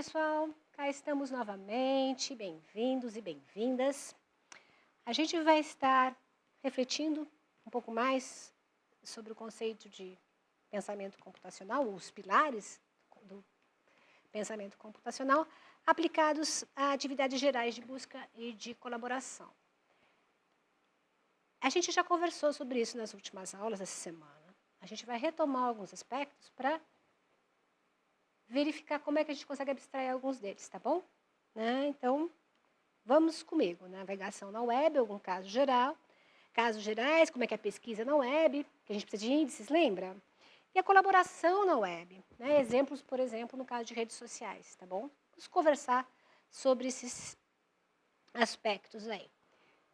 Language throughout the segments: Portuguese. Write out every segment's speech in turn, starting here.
pessoal, cá estamos novamente, bem-vindos e bem-vindas. A gente vai estar refletindo um pouco mais sobre o conceito de pensamento computacional, os pilares do pensamento computacional, aplicados a atividades gerais de busca e de colaboração. A gente já conversou sobre isso nas últimas aulas essa semana. A gente vai retomar alguns aspectos para verificar como é que a gente consegue abstrair alguns deles, tá bom? Então, vamos comigo. Navegação na web, algum caso geral. Casos gerais, como é que é a pesquisa na web, que a gente precisa de índices, lembra? E a colaboração na web. Exemplos, por exemplo, no caso de redes sociais, tá bom? Vamos conversar sobre esses aspectos aí.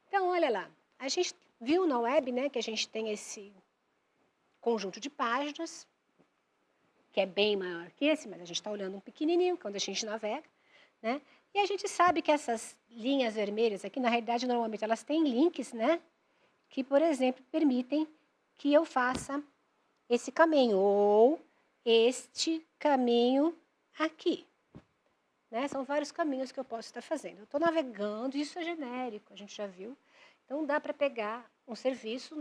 Então, olha lá. A gente viu na web, que a gente tem esse conjunto de páginas, que é bem maior que esse, mas a gente está olhando um pequenininho, quando a gente navega, E a gente sabe que essas linhas vermelhas aqui, na realidade, normalmente elas têm links, que, por exemplo, permitem que eu faça esse caminho, ou este caminho aqui. São vários caminhos que eu posso estar fazendo. Eu estou navegando, isso é genérico, a gente já viu. Então, dá para pegar um serviço,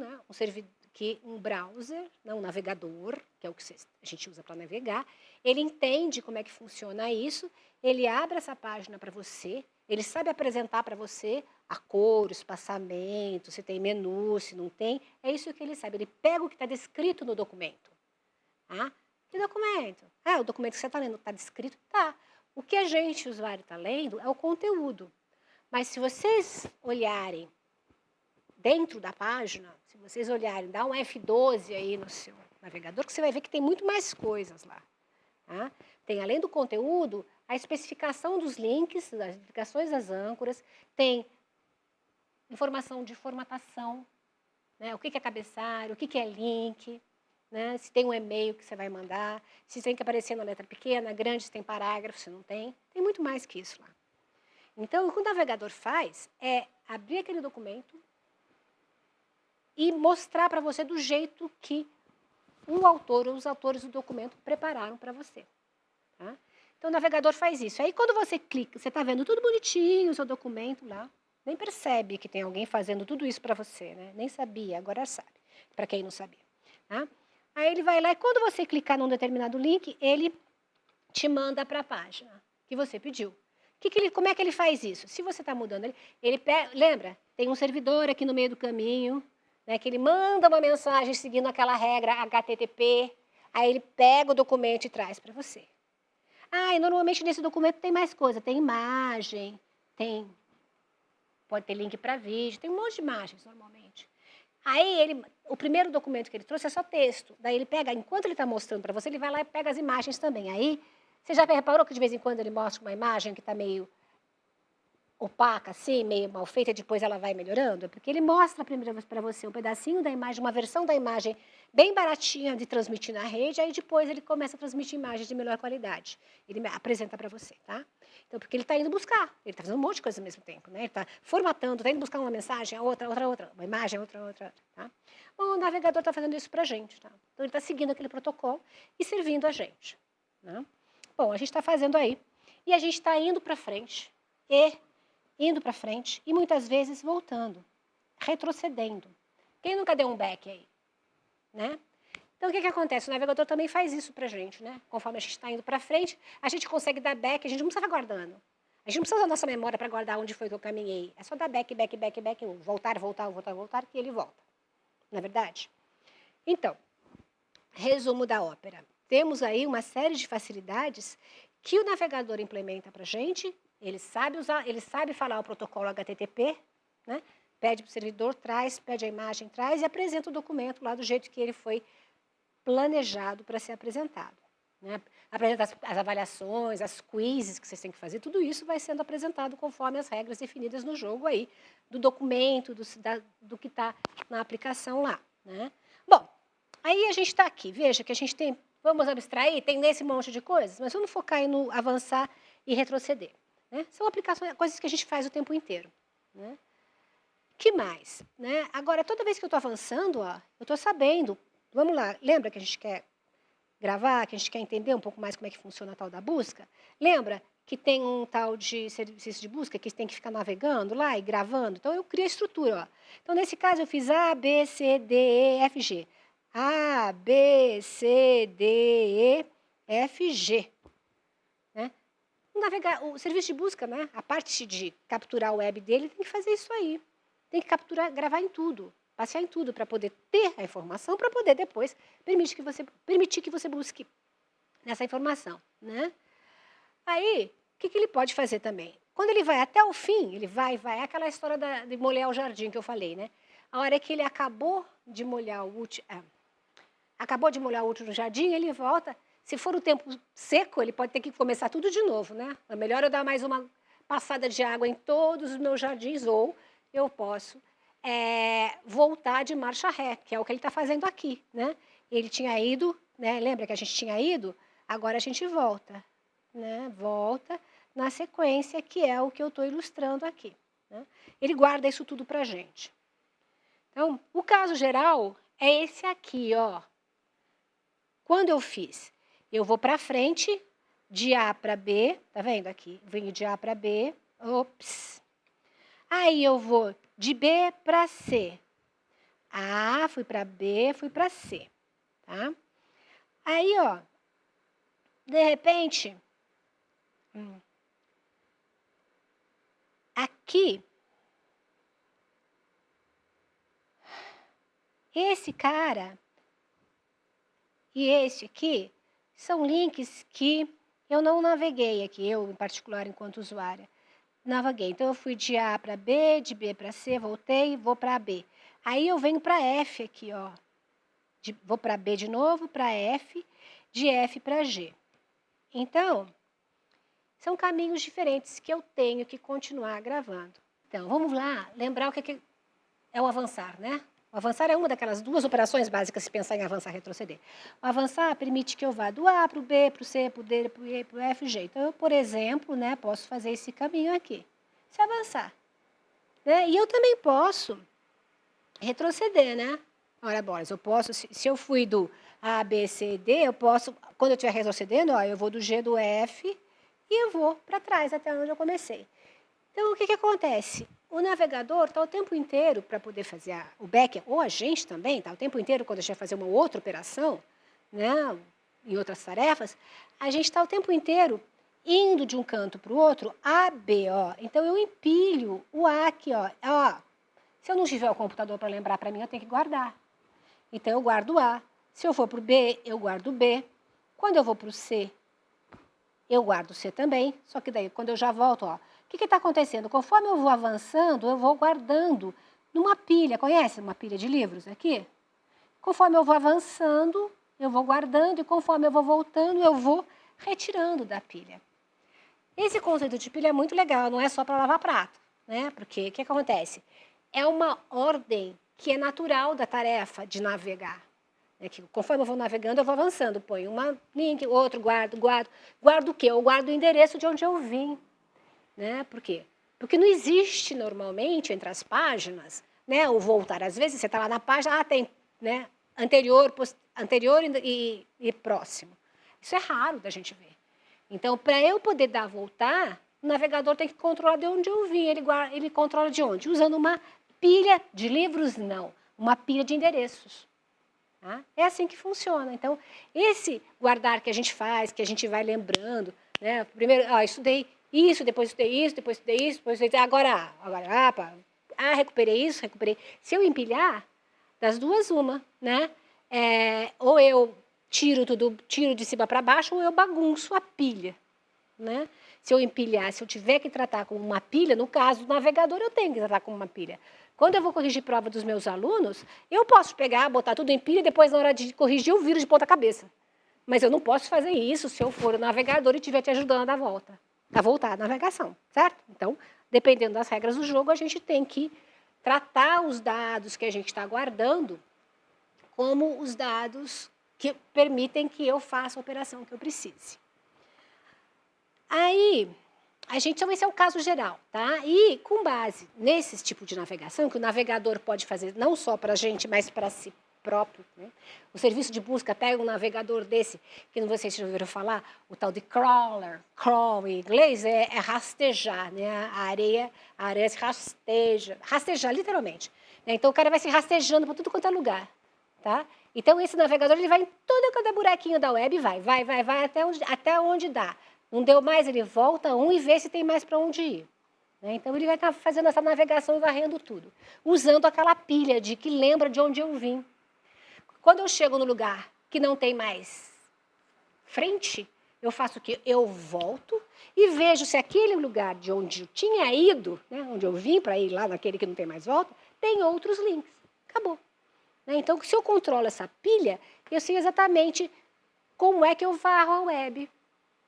um browser, um navegador, que é o que a gente usa para navegar, ele entende como é que funciona isso, ele abre essa página para você, ele sabe apresentar para você a cor, o espaçamento, se tem menu, se não tem, é isso que ele sabe. Ele pega o que está descrito no documento. Que documento? O documento que você está lendo está descrito? Tá. O que a gente, usuário, está lendo é o conteúdo. Mas se vocês olharem dentro da página, se vocês olharem, dá um F12 aí no seu navegador, que você vai ver que tem muito mais coisas lá. Tem, além do conteúdo, a especificação dos links, das explicações das âncoras, tem informação de formatação, o que é cabeçalho, o que é link, se tem um e-mail que você vai mandar, se tem que aparecer na letra pequena, grande, se tem parágrafo, se não tem. Tem muito mais que isso lá. Então, o que o navegador faz é abrir aquele documento e mostrar para você do jeito que o autor ou os autores do documento prepararam para você. Então, o navegador faz isso. Aí, quando você clica, você está vendo tudo bonitinho, o seu documento lá, nem percebe que tem alguém fazendo tudo isso para você, Nem sabia, agora sabe, para quem não sabia. Aí, ele vai lá e, quando você clicar num determinado link, ele te manda para a página que você pediu. Como é que ele faz isso? Se você está mudando, lembra, tem um servidor aqui no meio do caminho, que ele manda uma mensagem seguindo aquela regra HTTP, aí ele pega o documento e traz para você. E normalmente nesse documento tem mais coisa, tem imagem, pode ter link para vídeo, tem um monte de imagens normalmente. Aí o primeiro documento que ele trouxe é só texto, daí ele pega, enquanto ele está mostrando para você, ele vai lá e pega as imagens também. Aí, você já reparou que de vez em quando ele mostra uma imagem que está meio opaca, assim, meio mal feita, e depois ela vai melhorando? É porque ele mostra primeiro para você um pedacinho da imagem, uma versão da imagem bem baratinha de transmitir na rede, aí depois ele começa a transmitir imagens de melhor qualidade. Ele apresenta para você, tá? Então, porque ele está indo buscar, ele está fazendo um monte de coisa ao mesmo tempo, Ele está formatando, está indo buscar uma mensagem, a outra, uma imagem, outra, tá? O navegador está fazendo isso para a gente, tá? Então, ele está seguindo aquele protocolo e servindo a gente, Bom, a gente está fazendo aí, e a gente está indo para frente, e muitas vezes voltando, retrocedendo. Quem nunca deu um back aí? Então, o que acontece? O navegador também faz isso para a gente, Conforme a gente está indo para frente, a gente consegue dar back, a gente não precisa ficar guardando. A gente não precisa usar a nossa memória para guardar onde foi que eu caminhei. É só dar back, voltar, que ele volta. Não é verdade? Então, resumo da ópera. Temos aí uma série de facilidades que o navegador implementa para a gente. Ele sabe falar o protocolo HTTP, Pede para o servidor, pede a imagem, traz e apresenta o documento lá do jeito que ele foi planejado para ser apresentado. Apresenta as avaliações, as quizzes que vocês têm que fazer, tudo isso vai sendo apresentado conforme as regras definidas no jogo aí, do documento, do que está na aplicação lá. Bom, aí a gente está aqui, veja que a gente tem, vamos abstrair, tem nesse monte de coisas, mas vamos focar no avançar e retroceder. São aplicações, coisas que a gente faz o tempo inteiro. Que mais? Agora, toda vez que eu estou avançando, eu estou sabendo. Vamos lá, lembra que a gente quer gravar, que a gente quer entender um pouco mais como é que funciona a tal da busca? Lembra que tem um tal de serviço de busca, que tem que ficar navegando lá e gravando. Então, eu crio a estrutura. Ó. Então, nesse caso, eu fiz A, B, C, D, E, F, G. A, B, C, D, E, F, G. Né? O serviço de busca, né? A parte de capturar o web dele, tem que fazer isso aí. Tem que capturar, gravar em tudo, passear em tudo, para poder ter a informação, para poder depois permitir que você busque nessa informação. Né? Aí, o que ele pode fazer também? Quando ele vai até o fim, ele vai, é aquela história de molhar o jardim que eu falei, né? A hora que ele acabou de molhar o último no jardim, ele volta. Se for o tempo seco, ele pode ter que começar tudo de novo, né? É melhor eu dar mais uma passada de água em todos os meus jardins, ou eu posso voltar de marcha ré, que é o que ele está fazendo aqui, né? Ele tinha ido, né? Lembra que a gente tinha ido? Agora a gente volta. Né, volta na sequência, que é o que eu estou ilustrando aqui. Né? Ele guarda isso tudo para a gente. Então, o caso geral é esse aqui. Ó. Quando eu fiz, eu vou para frente, de A para B, tá vendo aqui? Venho de A para B, ops. Aí eu vou de B para C. A, fui para B, fui para C. Tá? Aí, ó, de repente... Aqui, esse cara e esse aqui são links que eu não naveguei aqui, eu em particular, enquanto usuária, naveguei. Então, eu fui de A para B, de B para C, voltei, vou para B. Aí, eu venho para F aqui, ó. Vou para B de novo, para F, de F para G. Então... são caminhos diferentes que eu tenho que continuar gravando. Então, vamos lá, lembrar o que é o avançar, né? O avançar é uma daquelas duas operações básicas se pensar em avançar e retroceder. O avançar permite que eu vá do A para o B, para o C, para o D, para o E, para o F, G. Então, eu, por exemplo, né, posso fazer esse caminho aqui. Se avançar. Né? E eu também posso retroceder, né? Ora, bolas, eu posso, se eu fui do A, B, C, D, eu posso, quando eu estiver retrocedendo, ó, eu vou do G, do F... e eu vou para trás, até onde eu comecei. Então, o que acontece? O navegador está o tempo inteiro para poder fazer o back, ou a gente também, está o tempo inteiro quando a gente vai fazer uma outra operação, né, em outras tarefas, a gente está o tempo inteiro indo de um canto para o outro, A, B, ó. Então, eu empilho o A aqui, ó. Se eu não tiver o computador para lembrar para mim, eu tenho que guardar. Então, eu guardo o A. Se eu for para o B, eu guardo o B. Quando eu vou para o C, eu guardo o C também, só que daí, quando eu já volto, ó, o que está acontecendo? Conforme eu vou avançando, eu vou guardando numa pilha. Conhece uma pilha de livros aqui? Conforme eu vou avançando, eu vou guardando, e conforme eu vou voltando, eu vou retirando da pilha. Esse conceito de pilha é muito legal, não é só para lavar prato, né? Porque o que acontece? É uma ordem que é natural da tarefa de navegar. É que, conforme eu vou navegando, eu vou avançando. Ponho um link, outro, guardo. Guardo o quê? Eu guardo o endereço de onde eu vim. Né? Por quê? Porque não existe, normalmente, entre as páginas, né, o voltar. Às vezes, você está lá na página, tem, né, anterior e próximo. Isso é raro da gente ver. Então, para eu poder dar voltar, o navegador tem que controlar de onde eu vim. Ele controla de onde? Usando uma pilha de livros, não. Uma pilha de endereços. Tá? É assim que funciona. Então, esse guardar que a gente faz, que a gente vai lembrando, né? Primeiro, estudei isso, depois estudei isso, depois estudei isso, depois estudei agora, recuperei isso, recuperei. Se eu empilhar, das duas uma, né? Ou eu tiro de cima para baixo, ou eu bagunço a pilha, né? Se eu empilhar, se eu tiver que tratar como uma pilha, no caso do navegador, eu tenho que tratar como uma pilha. Quando eu vou corrigir prova dos meus alunos, eu posso pegar, botar tudo em pilha e depois, na hora de corrigir, eu viro de ponta cabeça. Mas eu não posso fazer isso se eu for o navegador e estiver te ajudando a voltar à navegação, certo? Então, dependendo das regras do jogo, a gente tem que tratar os dados que a gente está guardando como os dados que permitem que eu faça a operação que eu precise. Aí, então esse é o caso geral, tá? E com base nesse tipo de navegação, que o navegador pode fazer não só para a gente, mas para si próprio. Né? O serviço de busca pega um navegador desse, que não vocês já ouviram falar, o tal de crawler. Crawl em inglês é rastejar, né? A areia se rasteja, rastejar literalmente. Né? Então o cara vai se rastejando por tudo quanto é lugar. Tá? Então esse navegador ele vai em todo cada buraquinho da web e vai até onde dá. Não deu mais, ele volta e vê se tem mais para onde ir. Né? Então ele vai estar fazendo essa navegação e varrendo tudo, usando aquela pilha de que lembra de onde eu vim. Quando eu chego no lugar que não tem mais frente, eu faço o quê? Eu volto e vejo se aquele lugar de onde eu tinha ido, né, onde eu vim para ir lá naquele que não tem mais volta, tem outros links. Acabou. Né? Então, se eu controlo essa pilha, eu sei exatamente como é que eu varro a web.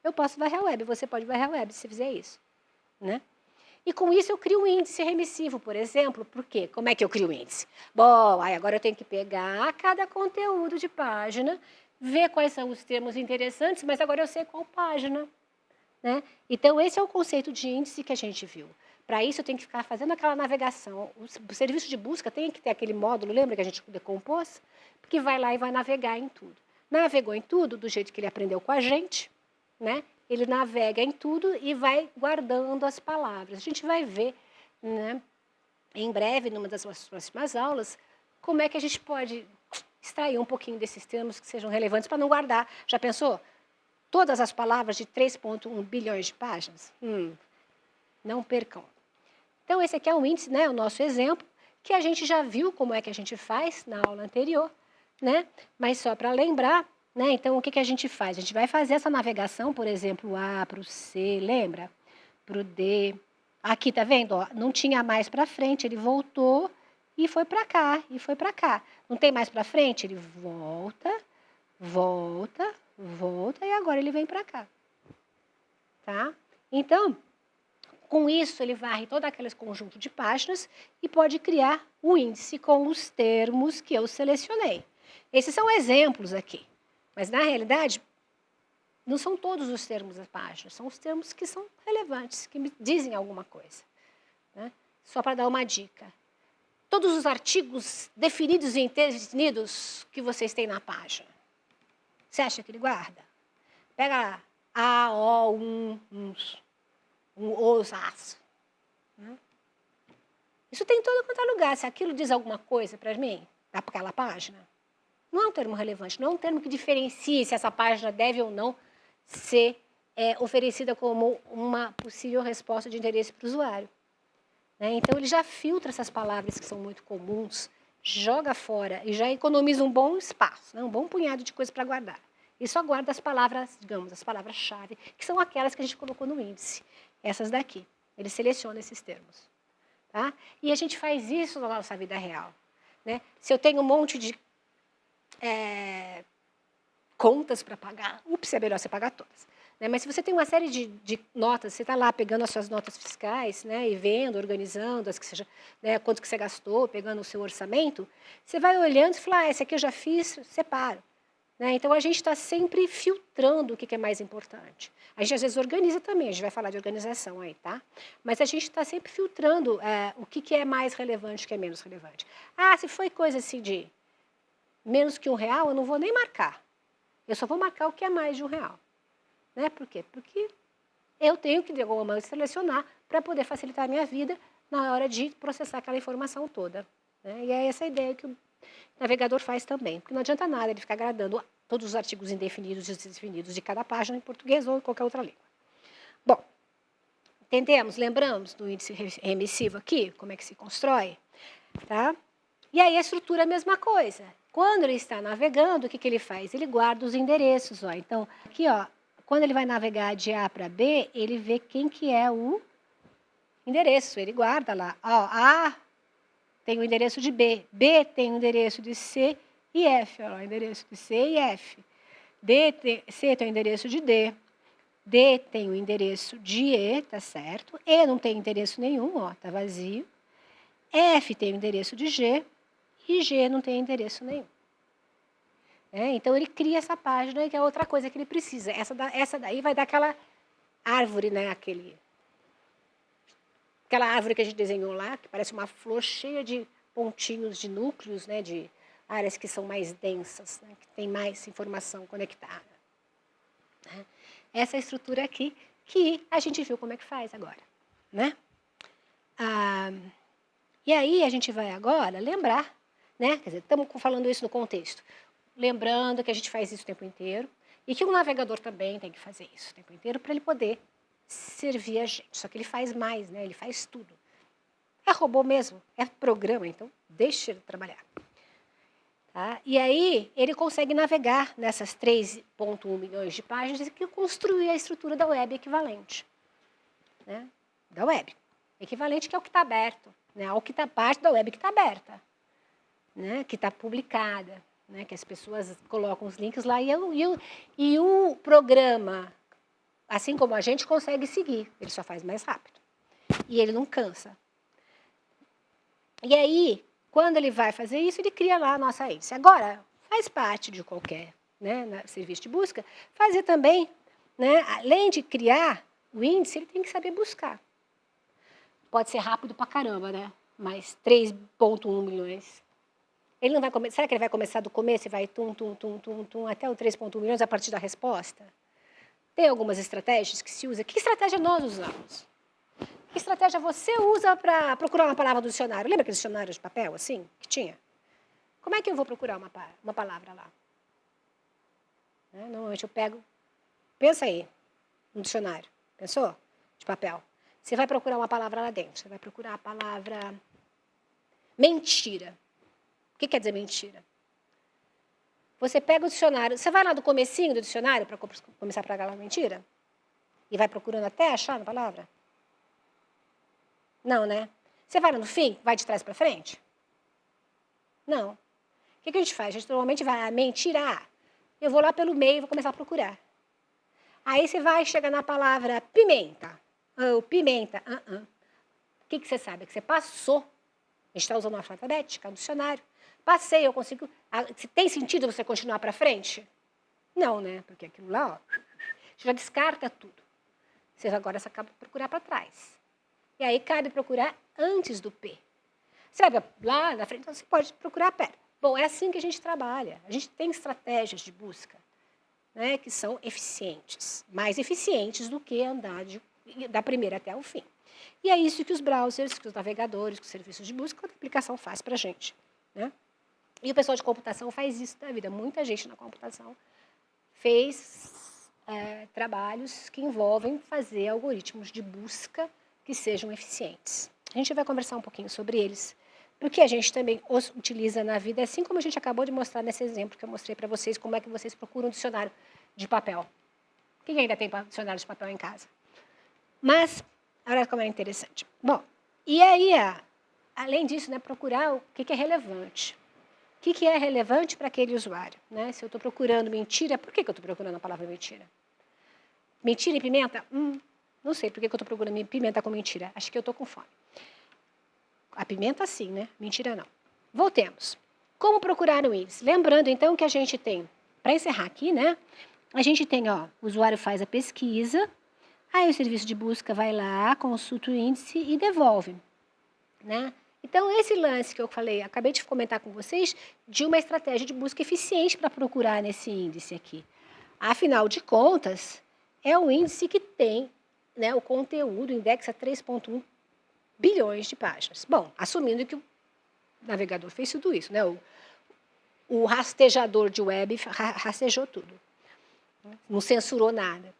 Eu posso varrer a web, você pode varrer a web se fizer isso. Né? E com isso eu crio um índice remissivo, por exemplo. Por quê? Como é que eu crio o índice? Bom, aí agora eu tenho que pegar cada conteúdo de página, ver quais são os termos interessantes, mas agora eu sei qual página. Né? Então, esse é o conceito de índice que a gente viu. Para isso, eu tenho que ficar fazendo aquela navegação. O serviço de busca tem que ter aquele módulo, lembra que a gente decompôs? Porque vai lá e vai navegar em tudo. Navegou em tudo do jeito que ele aprendeu com a gente, né? Ele navega em tudo e vai guardando as palavras. A gente vai ver, né, em breve, numa das nossas próximas aulas, como é que a gente pode extrair um pouquinho desses termos que sejam relevantes para não guardar. Já pensou? Todas as palavras de 3,1 bilhões de páginas? Não percam. Então, esse aqui é um índice, né, o nosso exemplo, que a gente já viu como é que a gente faz na aula anterior, né? Mas só para lembrar, né? Então, o que a gente faz? A gente vai fazer essa navegação, por exemplo, o A para o C, lembra? Para o D. Aqui, tá vendo? Ó, não tinha mais para frente, ele voltou e foi para cá, e foi para cá. Não tem mais para frente, ele volta, volta, volta, e agora ele vem para cá. Tá? Então, com isso, ele varre todo aquele conjunto de páginas e pode criar o índice com os termos que eu selecionei. Esses são exemplos aqui. Mas, na realidade, não são todos os termos da página, são os termos que são relevantes, que me dizem alguma coisa. Né? Só para dar uma dica. Todos os artigos definidos e indefinidos que vocês têm na página, você acha que ele guarda? Pega A, O, os, as. Né? Isso tem em todo quanto é lugar. Se aquilo diz alguma coisa para mim, para aquela página, não é um termo relevante, não é um termo que diferencie se essa página deve ou não ser oferecida como uma possível resposta de interesse para o usuário. Né? Então, ele já filtra essas palavras que são muito comuns, joga fora e já economiza um bom espaço, né? Um bom punhado de coisa para guardar. E só guarda as palavras, digamos, as palavras-chave, que são aquelas que a gente colocou no índice. Essas daqui. Ele seleciona esses termos. Tá? E a gente faz isso na nossa vida real. Né? Se eu tenho um monte de contas para pagar, é melhor você pagar todas. Né? Mas se você tem uma série de notas, você está lá pegando as suas notas fiscais, né, e vendo, organizando, as que seja, né, quanto que você gastou, pegando o seu orçamento, você vai olhando e fala, esse aqui eu já fiz, separo. Né? Então, a gente está sempre filtrando o que é mais importante. A gente, às vezes, organiza também, a gente vai falar de organização aí, tá? Mas a gente está sempre filtrando o que é mais relevante e o que é menos relevante. Ah, se foi coisa assim de menos que R$1, eu não vou nem marcar. Eu só vou marcar o que é mais de R$1. Né? Por quê? Porque eu tenho que, de alguma maneira, selecionar para poder facilitar a minha vida na hora de processar aquela informação toda. Né? E é essa a ideia que o navegador faz também. Porque não adianta nada ele ficar gradando todos os artigos indefinidos e indefinidos de cada página em português ou em qualquer outra língua. Bom, entendemos? Lembramos do índice remissivo aqui? Como é que se constrói? Tá? E aí a estrutura é a mesma coisa. Quando ele está navegando, o que ele faz? Ele guarda os endereços. Ó. Então, aqui, ó, quando ele vai navegar de A para B, ele vê quem que é o endereço. Ele guarda lá. Ó, A tem o endereço de B. B tem o endereço de C e F. Ó, o endereço de C e F. C tem o endereço de D. D tem o endereço de E, tá certo? E não tem endereço nenhum, ó, tá vazio. F tem o endereço de G e G não tem endereço nenhum. Então, ele cria essa página, que é outra coisa que ele precisa. Essa daí vai dar aquela árvore, né? Aquela árvore que a gente desenhou lá, que parece uma flor cheia de pontinhos, de núcleos, né? De áreas que são mais densas, né, que tem mais informação conectada. Né? Essa é a estrutura aqui que a gente viu como é que faz agora. Né? E aí a gente vai agora lembrar, né? Quer dizer, estamos falando isso no contexto, lembrando que a gente faz isso o tempo inteiro e que o navegador também tem que fazer isso o tempo inteiro para ele poder servir a gente. Só que ele faz mais, né? Ele faz tudo. É robô mesmo, é programa, então deixa ele trabalhar. Tá? E aí ele consegue navegar nessas 3,1 milhões de páginas e construir a estrutura da web equivalente. Né? Da web. Equivalente que é o que está aberto, né? Ao que está parte da web que está aberta, né? Que está publicada, né? Que as pessoas colocam os links lá e o programa, assim como a gente, consegue seguir. Ele só faz mais rápido. E ele não cansa. E aí, quando ele vai fazer isso, ele cria lá a nossa índice. Agora, faz parte de qualquer, né, serviço de busca, fazer também, né, além de criar o índice, ele tem que saber buscar. Pode ser rápido pra caramba, né? Mas 3,1 milhões. Ele não vai começar. Será que ele vai começar do começo e vai até o 3,1 milhões a partir da resposta? Tem algumas estratégias que se usa. Que estratégia nós usamos? Que estratégia você usa para procurar uma palavra do dicionário? Lembra aquele dicionário de papel, assim, que tinha? Como é que eu vou procurar uma palavra lá? Né? Normalmente eu pego... Pensa aí, no dicionário. Pensou? De papel. Você vai procurar uma palavra lá dentro. Você vai procurar a palavra mentira. O que quer dizer mentira? Você pega o dicionário... Você vai lá do comecinho do dicionário para começar a procurar mentira? E vai procurando até achar a palavra? Não, né? Você vai no fim? Vai de trás para frente? Não. O que a gente faz? A gente normalmente vai, mentira. Eu vou lá pelo meio e vou começar a procurar. Aí você vai chegar na palavra pimenta. Ou pimenta. O que você sabe? É que você passou. A gente está usando uma alfabética, um dicionário. Passei, eu consigo... Se tem sentido você continuar para frente? Não, né? Porque aquilo lá, ó, você já descarta tudo. Você agora só acaba de procurar para trás. E aí cabe procurar antes do P. Você vai lá na frente, então você pode procurar a pé. Bom, é assim que a gente trabalha. A gente tem estratégias de busca, né, que são eficientes. Mais eficientes do que andar da primeira até o fim. E é isso que os browsers, que os navegadores, que os serviços de busca, que a aplicação faz para a gente. Né? E o pessoal de computação faz isso na vida. Muita gente na computação fez trabalhos que envolvem fazer algoritmos de busca que sejam eficientes. A gente vai conversar um pouquinho sobre eles, porque a gente também os utiliza na vida, assim como a gente acabou de mostrar nesse exemplo que eu mostrei para vocês, como é que vocês procuram um dicionário de papel. Quem ainda tem dicionário de papel em casa? Mas, olha como é interessante. Bom, e aí, além disso, né, procurar o que é relevante. O que é relevante para aquele usuário? Né? Se eu estou procurando mentira, por que eu estou procurando a palavra mentira? Mentira e pimenta? Não sei por que eu estou procurando pimenta com mentira. Acho que eu estou com fome. A pimenta sim, né? Mentira não. Voltemos. Como procurar o índice? Lembrando, então, que a gente tem, para encerrar aqui, né? A gente tem, ó, o usuário faz a pesquisa, aí o serviço de busca vai lá, consulta o índice e devolve. Né? Então, esse lance que eu falei, acabei de comentar com vocês, de uma estratégia de busca eficiente para procurar nesse índice aqui. Afinal de contas, é o índice que tem, né, o conteúdo, indexa 3,1 bilhões de páginas. Bom, assumindo que o navegador fez tudo isso, né? O rastejador de web rastejou tudo. Não censurou nada.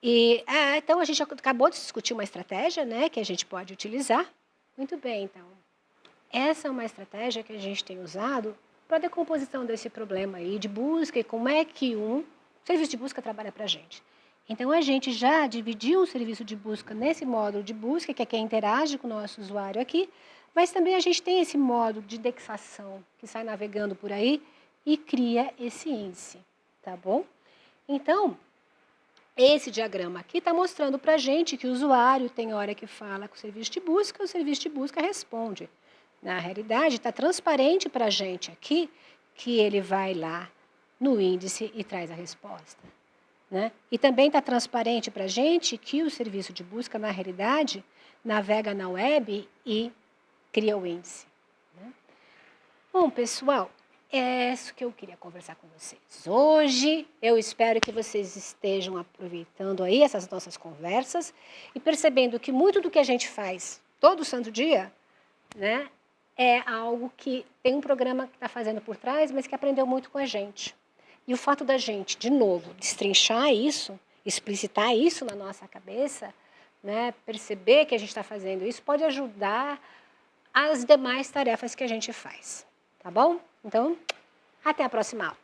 E, então, a gente acabou de discutir uma estratégia, né, que a gente pode utilizar. Muito bem, então. Essa é uma estratégia que a gente tem usado para a decomposição desse problema aí de busca e como é que um serviço de busca trabalha para a gente. Então, a gente já dividiu o serviço de busca nesse módulo de busca, que é quem interage com o nosso usuário aqui, mas também a gente tem esse módulo de indexação, que sai navegando por aí e cria esse índice, tá bom? Então, esse diagrama aqui está mostrando para a gente que o usuário tem hora que fala com o serviço de busca responde. Na realidade, está transparente para a gente aqui que ele vai lá no índice e traz a resposta. Né? E também está transparente para a gente que o serviço de busca, na realidade, navega na web e cria o índice. Né? Bom, pessoal, é isso que eu queria conversar com vocês hoje. Eu espero que vocês estejam aproveitando aí essas nossas conversas e percebendo que muito do que a gente faz todo santo dia, né, é algo que tem um programa que está fazendo por trás, mas que aprendeu muito com a gente. E o fato da gente, de novo, destrinchar isso, explicitar isso na nossa cabeça, né, perceber que a gente está fazendo isso, pode ajudar as demais tarefas que a gente faz. Tá bom? Então, até a próxima aula.